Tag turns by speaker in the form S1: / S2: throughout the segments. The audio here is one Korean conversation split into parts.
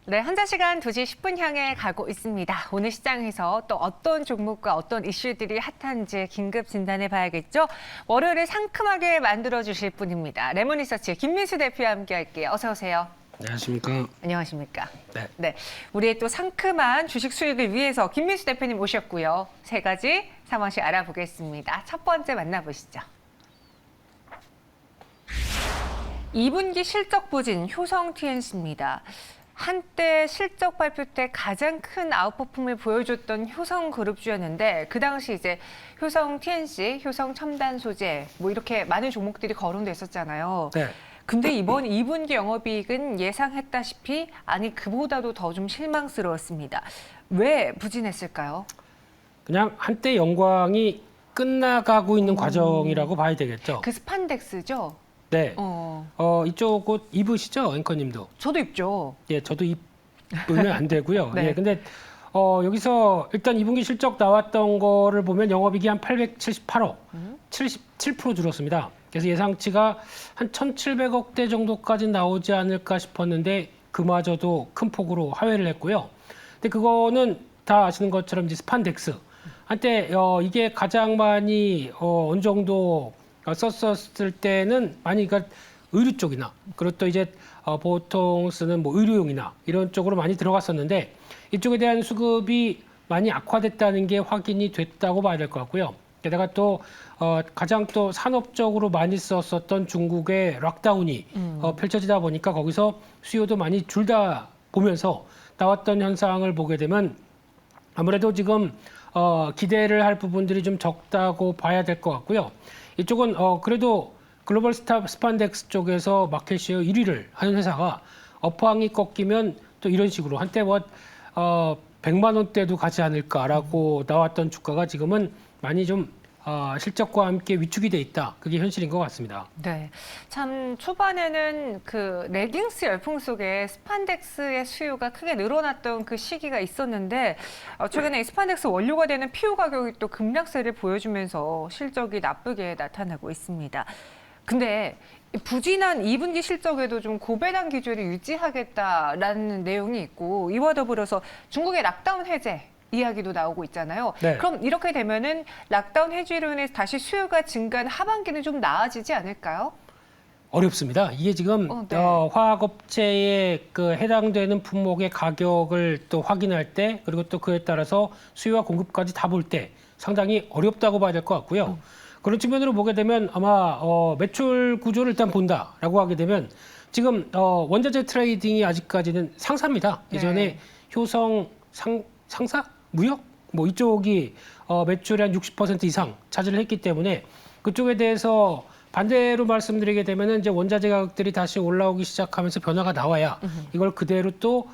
S1: 네, 현재 시간 2시 10분 향해 가고 있습니다. 오늘 시장에서 또 어떤 종목과 어떤 이슈들이 핫한지 긴급 진단해 봐야겠죠. 월요일을 상큼하게 만들어주실 분입니다. 레몬리서치 김민수 대표와 함께 할게요. 어서 오세요.
S2: 안녕하십니까.
S1: 안녕하십니까.
S2: 네.
S1: 네, 우리의 또 상큼한 주식 수익을 위해서 김민수 대표님 모셨고요. 세 가지 상황씩 알아보겠습니다. 첫 번째 만나보시죠. 2분기 실적 부진 효성 TNC입니다. 한때 실적 발표 때 가장 큰 아웃퍼폼을 보여줬던 효성그룹주였는데 그 당시 이제 효성 TNC, 효성 첨단 소재 뭐 이렇게 많은 종목들이 거론됐었잖아요.
S2: 네.
S1: 근데 이번 2분기 영업이익은 예상했다시피 아니 그보다도 더 좀 실망스러웠습니다. 왜 부진했을까요?
S2: 그냥 한때 영광이 끝나가고 있는 과정이라고 봐야 되겠죠.
S1: 그 스판덱스죠?
S2: 네. 이쪽 옷 입으시죠, 앵커님도?
S1: 저도 입죠.
S2: 예, 저도 입으면 안 되고요.
S1: 네.
S2: 예, 근데 여기서 일단 2분기 실적 나왔던 거를 보면 영업이익이 한 878억, 77% 줄었습니다. 그래서 예상치가 한 1,700억대 정도까지 나오지 않을까 싶었는데 그마저도 큰 폭으로 하회를 했고요. 근데 그거는 다 아시는 것처럼 이제 스판덱스. 한때 이게 가장 많이 어느 정도 썼었을 때는 많이 그러니까 의류 쪽이나 그리고 또 이제 보통 쓰는 뭐 의료용이나 이런 쪽으로 많이 들어갔었는데 이쪽에 대한 수급이 많이 악화됐다는 게 확인이 됐다고 봐야 될 것 같고요. 게다가 또 가장 또 산업적으로 많이 썼었던 중국의 락다운이 펼쳐지다 보니까 거기서 수요도 많이 줄다 보면서 나왔던 현상을 보게 되면 아무래도 지금 기대를 할 부분들이 좀 적다고 봐야 될 것 같고요. 이쪽은 그래도 글로벌 스판덱스 쪽에서 마켓시어 1위를 하는 회사가 업황이 꺾이면 또 이런 식으로 한때 100만 원대도 가지 않을까라고 나왔던 주가가 지금은 많이 좀 실적과 함께 위축이 돼 있다. 그게 현실인 것 같습니다.
S1: 네, 참 초반에는 그 레깅스 열풍 속에 스판덱스의 수요가 크게 늘어났던 그 시기가 있었는데 최근에 이 스판덱스 원료가 되는 PU 가격이 또 급락세를 보여주면서 실적이 나쁘게 나타나고 있습니다. 근데 부진한 2분기 실적에도 좀 고배당 기조를 유지하겠다라는 내용이 있고 이와 더불어서 중국의 락다운 해제 이야기도 나오고 있잖아요.
S2: 네.
S1: 그럼 이렇게 되면은 락다운 해제로 인해서 다시 수요가 증가한 하반기는 좀 나아지지 않을까요?
S2: 어렵습니다. 이게 지금
S1: 네.
S2: 화학업체에 그 해당되는 품목의 가격을 또 확인할 때 그리고 또 그에 따라서 수요와 공급까지 다 볼 때 상당히 어렵다고 봐야 될 것 같고요. 그런 측면으로 보게 되면 아마 매출 구조를 일단 본다라고 하게 되면 지금 원자재 트레이딩이 아직까지는 상사입니다. 예전에
S1: 네.
S2: 효성 상사? 무역? 뭐 이쪽이 매출의 한 60% 이상 차지를 했기 때문에 그쪽에 대해서 반대로 말씀드리게 되면은 이제 원자재 가격들이 다시 올라오기 시작하면서 변화가 나와야 이걸 그대로 또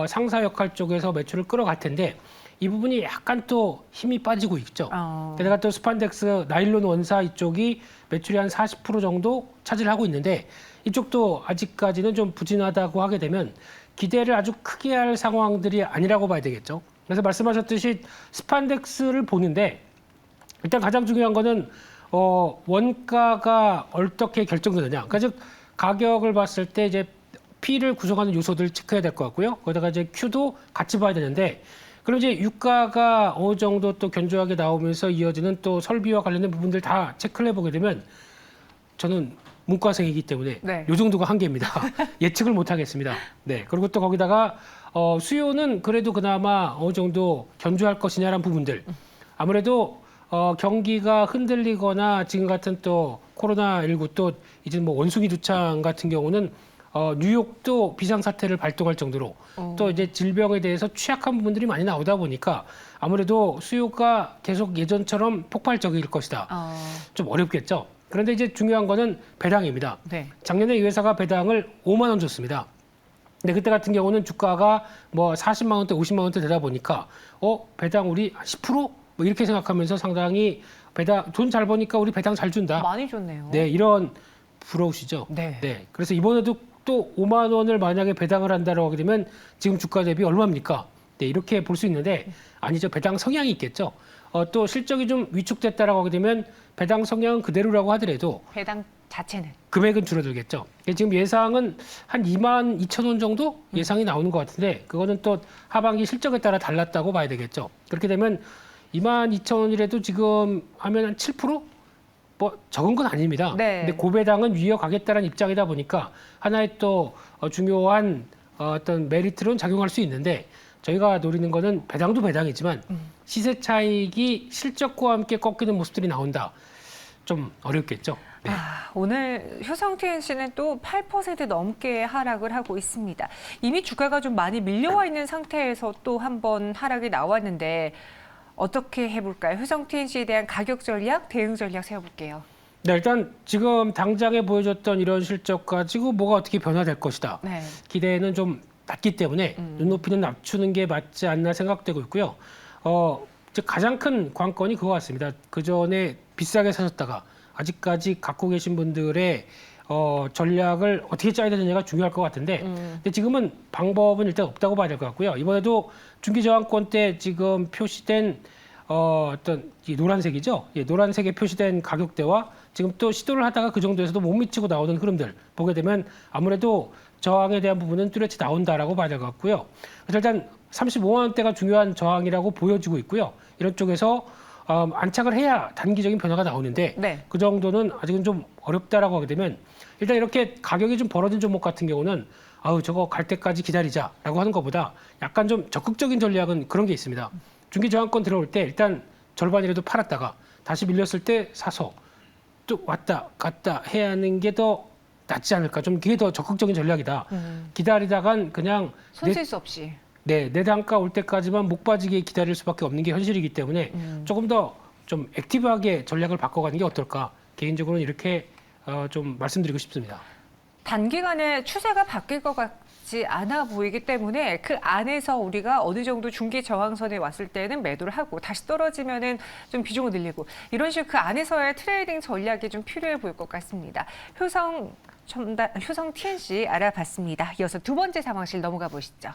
S2: 상사 역할 쪽에서 매출을 끌어갈 텐데 이 부분이 약간 또 힘이 빠지고 있죠. 게다가 또 스판덱스 나일론 원사 이쪽이 매출이 한 40% 정도 차지를 하고 있는데 이쪽도 아직까지는 좀 부진하다고 하게 되면 기대를 아주 크게 할 상황들이 아니라고 봐야 되겠죠. 그래서 말씀하셨듯이 스판덱스를 보는데 일단 가장 중요한 거는 원가가 어떻게 결정되느냐. 그러니까 즉 가격을 봤을 때 이제 P를 구성하는 요소들을 체크해야 될 것 같고요. 거기다가 이제 Q도 같이 봐야 되는데 그럼 이제 유가가 어느 정도 또 견조하게 나오면서 이어지는 또 설비와 관련된 부분들 다 체크를 해보게 되면 저는 문과생이기 때문에
S1: 네.
S2: 요 정도가 한계입니다. 예측을 못 하겠습니다. 네. 그리고 또 거기다가 수요는 그래도 그나마 어느 정도 견조할 것이냐라는 부분들. 아무래도 경기가 흔들리거나 지금 같은 또 코로나19 또 이제 뭐 원숭이 두창 같은 경우는 뉴욕도 비상사태를 발동할 정도로 또 이제 질병에 대해서 취약한 부분들이 많이 나오다 보니까 아무래도 수요가 계속 예전처럼 폭발적일 것이다. 좀 어렵겠죠. 그런데 이제 중요한 거는 배당입니다.
S1: 네.
S2: 작년에 이 회사가 배당을 5만 원 줬습니다. 근데 그때 같은 경우는 주가가 뭐 40만 원대, 50만 원대 되다 보니까 배당 우리 10%? 뭐 이렇게 생각하면서 상당히 배당 돈 잘 버니까 우리 배당 잘 준다.
S1: 많이 줬네요.
S2: 네, 이런 부러우시죠?
S1: 네.
S2: 네. 그래서 이번에도 또 5만 원을 만약에 배당을 한다고 하게 되면 지금 주가 대비 얼마입니까? 네, 이렇게 볼 수 있는데 아니죠. 배당 성향이 있겠죠. 또 실적이 좀 위축됐다라고 하게 되면 배당 성향은 그대로라고 하더라도
S1: 배당 자체는.
S2: 금액은 줄어들겠죠. 지금 예상은 한 22,000원 정도 예상이 나오는 것 같은데 그거는 또 하반기 실적에 따라 달랐다고 봐야 되겠죠. 그렇게 되면 22,000원이라도 지금 하면 한 7%? 뭐 적은 건 아닙니다.
S1: 네.
S2: 근데 고배당은 이어가겠다는 입장이다 보니까 하나의 또 중요한 어떤 메리트로는 작용할 수 있는데 저희가 노리는 거는 배당도 배당이지만 시세 차익이 실적과 함께 꺾이는 모습들이 나온다. 좀 어렵겠죠. 네.
S1: 오늘 효성 TNC는 또 8% 넘게 하락을 하고 있습니다. 이미 주가가 좀 많이 밀려와 있는 상태에서 또 한 번 하락이 나왔는데 어떻게 해볼까요? 효성 TNC에 대한 가격 전략, 대응 전략 세워볼게요.
S2: 네, 일단 지금 당장에 보여줬던 이런 실적 가지고 뭐가 어떻게 변화될 것이다.
S1: 네.
S2: 기대는 좀 낮기 때문에 눈높이는 낮추는 게 맞지 않나 생각되고 있고요. 즉 가장 큰 관건이 그거 같습니다. 그 전에 비싸게 사셨다가 아직까지 갖고 계신 분들의 전략을 어떻게 짜야 되느냐가 중요할 것 같은데 근데 지금은 방법은 일단 없다고 봐야 될 것 같고요. 이번에도 중기저항권 때 지금 표시된 어떤 이 노란색이죠. 예, 노란색에 표시된 가격대와 지금 또 시도를 하다가 그 정도에서도 못 미치고 나오는 흐름들 보게 되면 아무래도 저항에 대한 부분은 뚜렷이 나온다라고 봐야 될 것 같고요. 그래서 일단 35만 원대가 중요한 저항이라고 보여지고 있고요. 이런 쪽에서 안착을 해야 단기적인 변화가 나오는데
S1: 네.
S2: 그 정도는 아직은 좀 어렵다라고 하게 되면 일단 이렇게 가격이 좀 벌어진 종목 같은 경우는 아우 저거 갈 때까지 기다리자라고 하는 것보다 약간 좀 적극적인 전략은 그런 게 있습니다. 중기 저항권 들어올 때 일단 절반이라도 팔았다가 다시 밀렸을 때 사서 또 왔다 갔다 해야 하는 게 더 낫지 않을까. 좀 그게 더 적극적인 전략이다. 기다리다간 그냥
S1: 손쓸 수 없이.
S2: 내 단가 올 때까지만 목 빠지게 기다릴 수밖에 없는 게 현실이기 때문에 조금 더 좀 액티브하게 전략을 바꿔가는 게 어떨까. 개인적으로는 이렇게 좀 말씀드리고 싶습니다.
S1: 단기간에 추세가 바뀔 것 같지 않아 보이기 때문에 그 안에서 우리가 어느 정도 중기 저항선에 왔을 때는 매도를 하고 다시 떨어지면은 좀 비중을 늘리고 이런 식으로 그 안에서의 트레이딩 전략이 좀 필요해 보일 것 같습니다. 효성 TNC 알아봤습니다. 이어서 두 번째 상황실 넘어가 보시죠.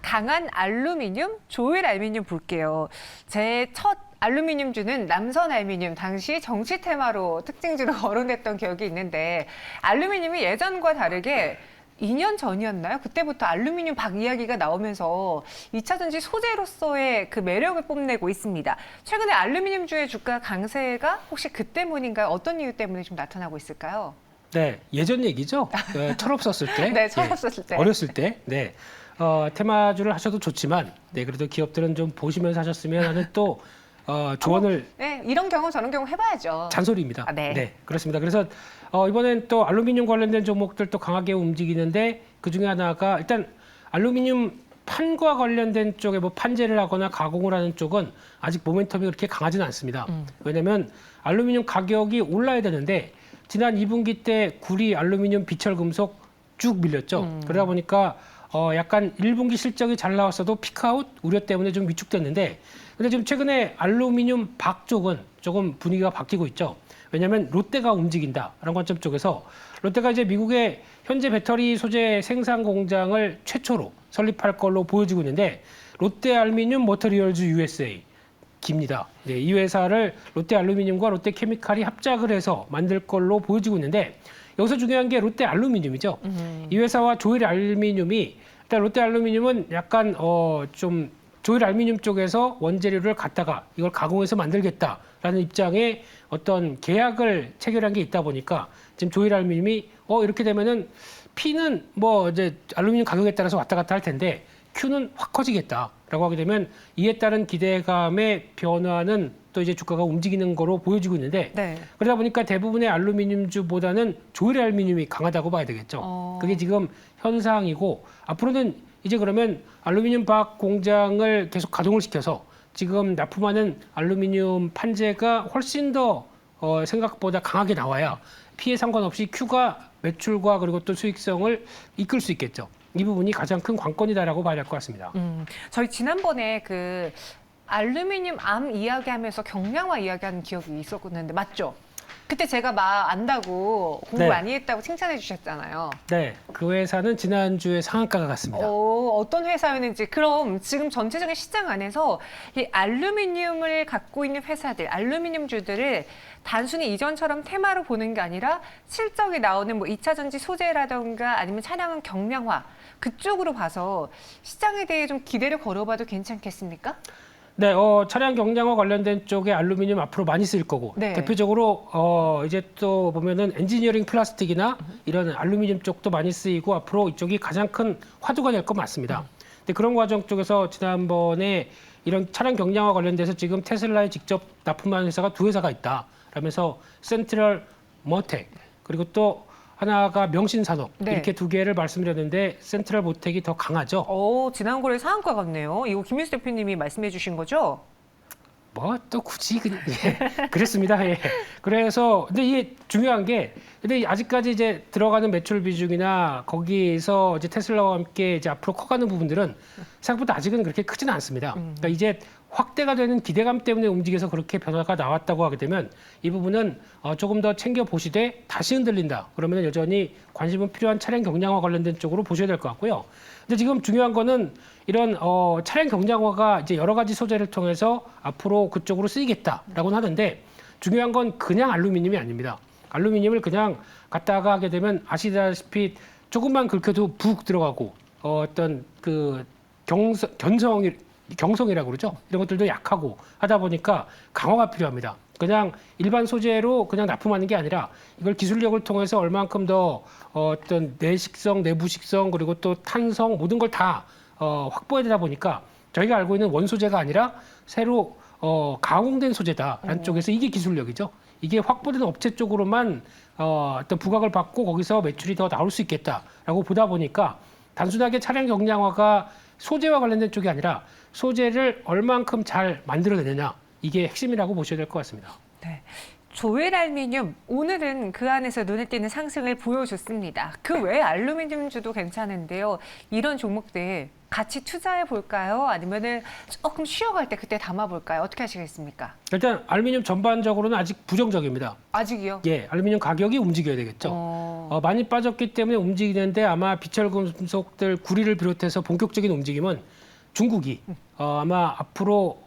S1: 강한 알루미늄, 조일 알루미늄 볼게요. 제 첫 알루미늄주는 남선 알루미늄, 당시 정치 테마로 특징주로 거론됐던 기억이 있는데 알루미늄이 예전과 다르게 2년 전이었나요? 그때부터 알루미늄 박 이야기가 나오면서 2차 전지 소재로서의 그 매력을 뽐내고 있습니다. 최근에 알루미늄주의 주가 강세가 혹시 그 때문인가요? 어떤 이유 때문에 좀 나타나고 있을까요?
S2: 네, 예전 얘기죠. 철없었을 때.
S1: 네, 철없었을 때.
S2: 어렸을 때. 네. 테마주를 하셔도 좋지만, 네, 그래도 기업들은 좀 보시면서 하셨으면 하는 또 조언을.
S1: 네, 이런 경우 저런 경우 해봐야죠.
S2: 잔소리입니다.
S1: 네.
S2: 그렇습니다. 그래서 이번엔 또 알루미늄 관련된 종목들 또 강하게 움직이는데 그 중에 하나가 일단 알루미늄 판과 관련된 쪽에 뭐 판재를 하거나 가공을 하는 쪽은 아직 모멘텀이 그렇게 강하지는 않습니다. 왜냐하면 알루미늄 가격이 올라야 되는데 지난 2분기 때 구리, 알루미늄, 비철금속 쭉 밀렸죠. 그러다 보니까 약간 1분기 실적이 잘 나왔어도 피크아웃 우려 때문에 좀 위축됐는데 근데 지금 최근에 알루미늄 박 쪽은 조금 분위기가 바뀌고 있죠. 왜냐하면 롯데가 움직인다라는 관점 쪽에서 롯데가 이제 미국의 현재 배터리 소재 생산 공장을 최초로 설립할 걸로 보여지고 있는데 롯데 알루미늄 머터리얼즈 USA 깁니다. 네, 이 회사를 롯데 알루미늄과 롯데 케미칼이 합작을 해서 만들 걸로 보여지고 있는데 여기서 중요한 게 롯데 알루미늄이죠. 이 회사와 조일 알루미늄이 일단 롯데 알루미늄은 약간 좀 조일 알루미늄 쪽에서 원재료를 갖다가 이걸 가공해서 만들겠다라는 입장에 어떤 계약을 체결한 게 있다 보니까 지금 조일 알루미늄이 이렇게 되면은 P는 뭐 이제 알루미늄 가격에 따라서 왔다 갔다 할 텐데 Q는 확 커지겠다라고 하게 되면 이에 따른 기대감의 변화는 또 이제 주가가 움직이는 거로 보여지고 있는데
S1: 네.
S2: 그러다 보니까 대부분의 알루미늄주보다는 조일 알루미늄이 강하다고 봐야 되겠죠. 그게 지금 현상이고 앞으로는 이제 그러면 알루미늄 박 공장을 계속 가동을 시켜서 지금 납품하는 알루미늄 판재가 훨씬 더 생각보다 강하게 나와야 피해 상관없이 Q가 매출과 그리고 또 수익성을 이끌 수 있겠죠. 이 부분이 가장 큰 관건이다라고 봐야 될 것 같습니다.
S1: 저희 지난번에 그 알루미늄 암 이야기하면서 경량화 이야기하는 기억이 있었는데 맞죠? 그때 제가 막 안다고 공부
S2: 네.
S1: 많이 했다고 칭찬해 주셨잖아요.
S2: 네, 그 회사는 지난주에 상한가가 갔습니다.
S1: 어떤 회사였는지. 그럼 지금 전체적인 시장 안에서 이 알루미늄을 갖고 있는 회사들, 알루미늄주들을 단순히 이전처럼 테마로 보는 게 아니라 실적이 나오는 뭐 2차 전지 소재라던가 아니면 차량은 경량화 그쪽으로 봐서 시장에 대해 좀 기대를 걸어봐도 괜찮겠습니까?
S2: 네, 차량 경량화 관련된 쪽에 알루미늄 앞으로 많이 쓰일 거고
S1: 네.
S2: 대표적으로 이제 또 보면은 엔지니어링 플라스틱이나 이런 알루미늄 쪽도 많이 쓰이고 앞으로 이쪽이 가장 큰 화두가 될 것 같습니다. 근데 그런 과정 쪽에서 지난번에 이런 차량 경량화 관련돼서 지금 테슬라에 직접 납품하는 회사가 두 회사가 있다. 라면서 센트럴 모텍 그리고 또 하나가 명신산업
S1: 네.
S2: 이렇게 두 개를 말씀드렸는데 센트럴 모텍이 더 강하죠.
S1: 지난 거래 상한가 같네요. 이거 김민수 대표님이 말씀해 주신 거죠?
S2: 뭐 또 굳이 예, 그랬습니다. 예. 그래서 근데 이게 중요한 게 근데 아직까지 이제 들어가는 매출 비중이나 거기서 이제 테슬라와 함께 이제 앞으로 커가는 부분들은 생각보다 아직은 그렇게 크지는 않습니다. 그러니까 이제 확대가 되는 기대감 때문에 움직여서 그렇게 변화가 나왔다고 하게 되면 이 부분은 조금 더 챙겨 보시되 다시 흔들린다. 그러면 여전히 관심은 필요한 차량 경량화 관련된 쪽으로 보셔야 될 것 같고요. 근데 지금 중요한 거는 이런 차량 경량화가 이제 여러 가지 소재를 통해서 앞으로 그쪽으로 쓰이겠다라고는 하는데 중요한 건 그냥 알루미늄이 아닙니다. 알루미늄을 그냥 갖다가 하게 되면 아시다시피 조금만 긁혀도 북 들어가고 어떤 그 경성이라고 그러죠. 이런 것들도 약하고 하다 보니까 강화가 필요합니다. 그냥 일반 소재로 그냥 납품하는 게 아니라 이걸 기술력을 통해서 얼만큼 더 어떤 내식성, 내부식성 그리고 또 탄성 모든 걸 다 확보해야 되다 보니까 저희가 알고 있는 원소재가 아니라 새로 가공된 소재다라는 쪽에서 이게 기술력이죠. 이게 확보된 업체 쪽으로만 어떤 부각을 받고 거기서 매출이 더 나올 수 있겠다라고 보다 보니까 단순하게 차량 경량화가 소재와 관련된 쪽이 아니라 소재를 얼만큼 잘 만들어내느냐 이게 핵심이라고 보셔야 될 것 같습니다.
S1: 네. 조엘 알루미늄 오늘은 그 안에서 눈에 띄는 상승을 보여줬습니다. 그 외에 알루미늄주도 괜찮은데요. 이런 종목들 같이 투자해 볼까요? 아니면은 조금 쉬어갈 때 그때 담아 볼까요? 어떻게 하시겠습니까?
S2: 일단 알루미늄 전반적으로는 아직 부정적입니다.
S1: 아직이요?
S2: 예, 알루미늄 가격이 움직여야 되겠죠. 많이 빠졌기 때문에 움직이는데 아마 비철금속들 구리를 비롯해서 본격적인 움직임은 중국이 아마 앞으로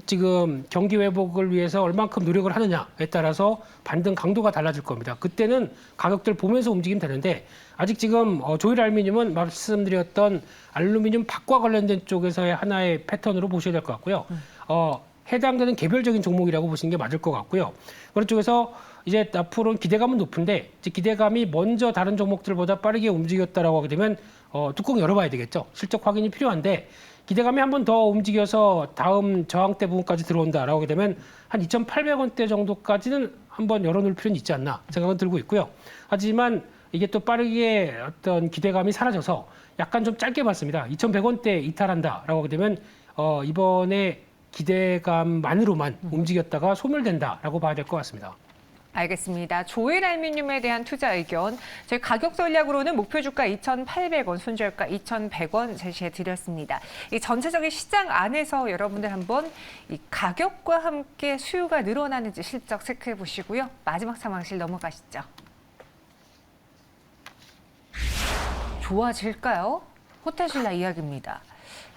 S2: 지금 경기 회복을 위해서 얼만큼 노력을 하느냐에 따라서 반등 강도가 달라질 겁니다. 그때는 가격들 보면서 움직이면 되는데 아직 지금 조일 알루미늄은 말씀드렸던 알루미늄 박과 관련된 쪽에서의 하나의 패턴으로 보셔야 될 것 같고요. 해당되는 개별적인 종목이라고 보시는 게 맞을 것 같고요. 그런 쪽에서 이제 앞으로는 기대감은 높은데 이제 기대감이 먼저 다른 종목들보다 빠르게 움직였다라고 하게 되면 뚜껑 열어봐야 되겠죠. 실적 확인이 필요한데 기대감이 한 번 더 움직여서 다음 저항대 부분까지 들어온다라고 하게 되면 한 2,800원대 정도까지는 한번 열어놓을 필요는 있지 않나 생각은 들고 있고요. 하지만 이게 또 빠르게 어떤 기대감이 사라져서 약간 좀 짧게 봤습니다. 2,100원대 이탈한다라고 하게 되면 이번에 기대감만으로만 움직였다가 소멸된다라고 봐야 될 것 같습니다.
S1: 알겠습니다. 조일 알루미늄에 대한 투자 의견. 저희 가격 전략으로는 목표 주가 2,800원, 손절가 2,100원 제시해 드렸습니다. 이 전체적인 시장 안에서 여러분들 한번 이 가격과 함께 수요가 늘어나는지 실적 체크해 보시고요. 마지막 상황실 넘어가시죠. 좋아질까요? 호텔신라 이야기입니다.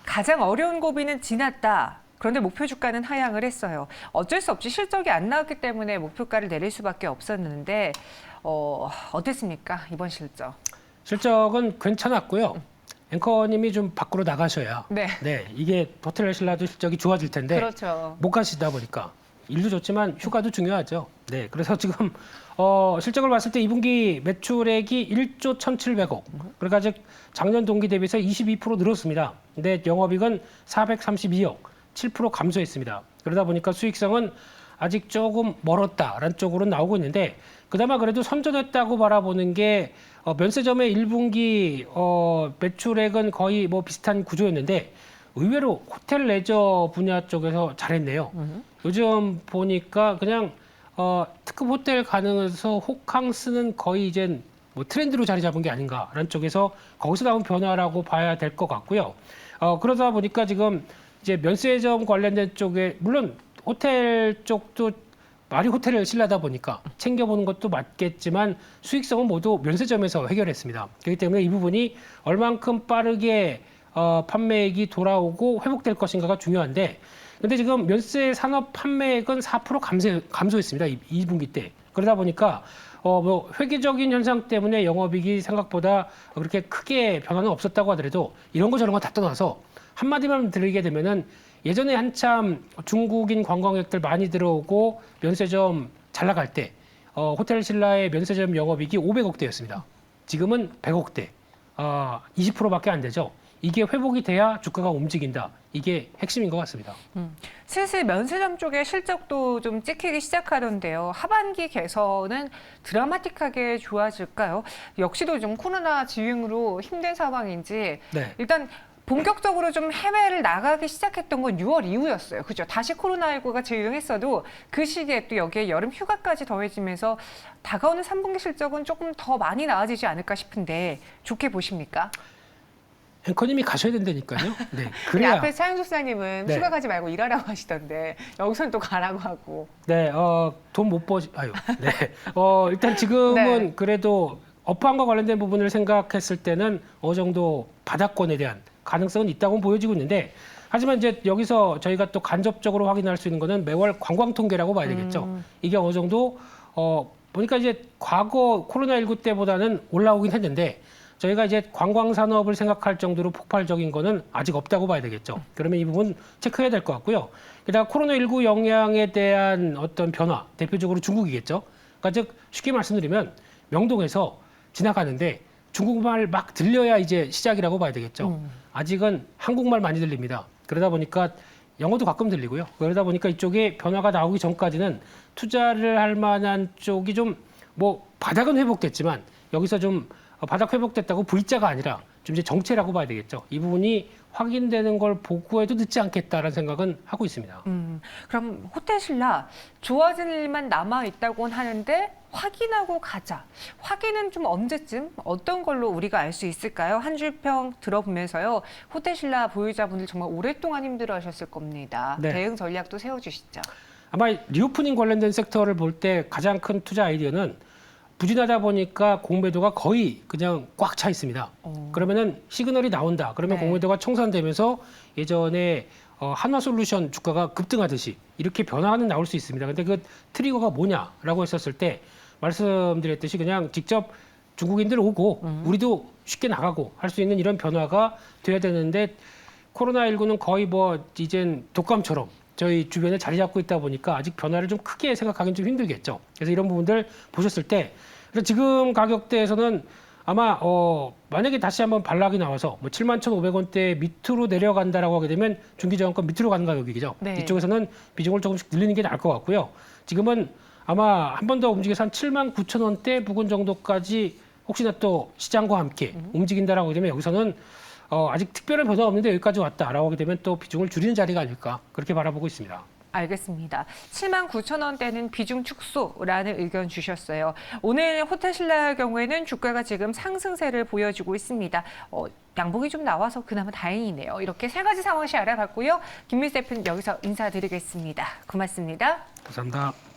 S1: 가장 어려운 고비는 지났다. 그런데 목표 주가는 하향을 했어요. 어쩔 수 없이 실적이 안 나왔기 때문에 목표가를 내릴 수밖에 없었는데 어땠습니까? 이번 실적.
S2: 실적은 괜찮았고요. 앵커님이 좀 밖으로 나가셔야
S1: 네.
S2: 이게 호텔신라도 실적이 좋아질 텐데
S1: 그렇죠.
S2: 못 가시다 보니까 일도 좋지만 휴가도 중요하죠. 네, 그래서 지금 실적을 봤을 때 2분기 매출액이 1조 1,700억. 그러니까 즉 작년 동기 대비해서 22% 늘었습니다. 근데 영업이익은 432억, 7% 감소했습니다. 그러다 보니까 수익성은 아직 조금 멀었다라는 쪽으로 나오고 있는데 그나마 그래도 선전했다고 바라보는 게 면세점의 1분기 매출액은 거의 뭐 비슷한 구조였는데 의외로 호텔 레저 분야 쪽에서 잘했네요. 요즘 보니까 그냥 특급 호텔 가능해서 호캉스는 거의 이젠 뭐 트렌드로 자리 잡은 게 아닌가라는 쪽에서 거기서 나온 변화라고 봐야 될 것 같고요. 그러다 보니까 지금 이제 면세점 관련된 쪽에 물론 호텔 쪽도 말이 호텔 신라다 보니까 챙겨보는 것도 맞겠지만 수익성은 모두 면세점에서 해결했습니다. 그렇기 때문에 이 부분이 얼만큼 빠르게 판매액이 돌아오고 회복될 것인가가 중요한데, 근데 지금 면세 산업 판매액은 4% 감소했습니다. 2분기 때. 그러다 보니까 뭐 회계적인 현상 때문에 영업이익이 생각보다 그렇게 크게 변화는 없었다고 하더라도 이런 거 저런 거 다 떠나서 한마디만 드리게 되면은 예전에 한참 중국인 관광객들 많이 들어오고 면세점 잘 나갈 때 호텔 신라의 면세점 영업이익이 500억대였습니다. 지금은 100억대, 20%밖에 안 되죠. 이게 회복이 돼야 주가가 움직인다. 이게 핵심인 것 같습니다.
S1: 슬슬 면세점 쪽의 실적도 좀 찍히기 시작하던데요. 하반기 개선은 드라마틱하게 좋아질까요? 역시도 좀 코로나 지형으로 힘든 상황인지
S2: 네.
S1: 일단 본격적으로 좀 해외를 나가기 시작했던 건 6월 이후였어요. 그죠? 다시 코로나19가 재유행했어도 그 시기에 또 여기에 여름 휴가까지 더해지면서 다가오는 3분기 실적은 조금 더 많이 나아지지 않을까 싶은데 좋게 보십니까?
S2: 앵커님이 가셔야 된다니까요. 네,
S1: 근데
S2: 그래야.
S1: 앞에 차영 소사님은
S2: 네.
S1: 휴가 가지 말고 일하라고 하시던데 여기서는 또 가라고 하고.
S2: 네, 돈 못 아유, 네. 일단 지금은
S1: 네.
S2: 그래도 업황과 관련된 부분을 생각했을 때는 어느 정도 바닥권에 대한 가능성은 있다고 보여지고 있는데, 하지만 이제 여기서 저희가 또 간접적으로 확인할 수 있는 거는 매월 관광 통계라고 봐야 되겠죠. 이게 어느 정도 보니까 이제 과거 코로나19 때보다는 올라오긴 했는데, 저희가 이제 관광 산업을 생각할 정도로 폭발적인 거는 아직 없다고 봐야 되겠죠. 그러면 이 부분 체크해야 될 것 같고요. 게다가 코로나19 영향에 대한 어떤 변화, 대표적으로 중국이겠죠. 그러니까 즉 쉽게 말씀드리면 명동에서 지나가는데 중국말 막 들려야 이제 시작이라고 봐야 되겠죠. 아직은 한국말 많이 들립니다. 그러다 보니까 영어도 가끔 들리고요. 그러다 보니까 이쪽에 변화가 나오기 전까지는 투자를 할 만한 쪽이 좀 뭐 바닥은 회복됐지만 여기서 좀 바닥 회복됐다고 V자가 아니라 좀 이제 정체라고 봐야 되겠죠. 이 부분이 확인되는 걸 보고 해도 늦지 않겠다라는 생각은 하고 있습니다.
S1: 그럼 호텔 신라 좋아질 일만 남아 있다고는 하는데 확인하고 가자. 확인은 좀 언제쯤 어떤 걸로 우리가 알 수 있을까요? 한 줄 평 들어보면서요. 호텔 신라 보유자분들 정말 오랫동안 힘들어하셨을 겁니다.
S2: 네.
S1: 대응 전략도 세워주시죠.
S2: 아마 리오프닝 관련된 섹터를 볼 때 가장 큰 투자 아이디어는 부진하다 보니까 공매도가 거의 그냥 꽉 차 있습니다. 그러면은 시그널이 나온다. 그러면
S1: 네.
S2: 공매도가 청산되면서 예전에 한화솔루션 주가가 급등하듯이 이렇게 변화는 나올 수 있습니다. 근데 그 트리거가 뭐냐라고 했었을 때 말씀드렸듯이 그냥 직접 중국인들 오고 우리도 쉽게 나가고 할 수 있는 이런 변화가 돼야 되는데, 코로나19는 거의 뭐 이젠 독감처럼 저희 주변에 자리 잡고 있다 보니까 아직 변화를 좀 크게 생각하기는 좀 힘들겠죠. 그래서 이런 부분들 보셨을 때 지금 가격대에서는 아마 만약에 다시 한번 반락이 나와서 뭐 71,500원대 밑으로 내려간다라고 하게 되면 중기저항권 밑으로 가는 가격이죠.
S1: 네.
S2: 이쪽에서는 비중을 조금씩 늘리는 게 나을 것 같고요. 지금은 아마 한 번 더 움직여서 한 79,000원대 부근 정도까지 혹시나 또 시장과 함께 움직인다라고 하게 되면 여기서는 아직 특별한 변화 없는데 여기까지 왔다라고 하게 되면 또 비중을 줄이는 자리가 아닐까 그렇게 바라보고 있습니다.
S1: 알겠습니다. 79,000원대는 비중 축소라는 의견 주셨어요. 오늘 호텔 신라의 경우에는 주가가 지금 상승세를 보여주고 있습니다. 양봉이 좀 나와서 그나마 다행이네요. 이렇게 세 가지 상황시 알아봤고요. 김민수 대표는 여기서 인사드리겠습니다. 고맙습니다.
S2: 감사합니다.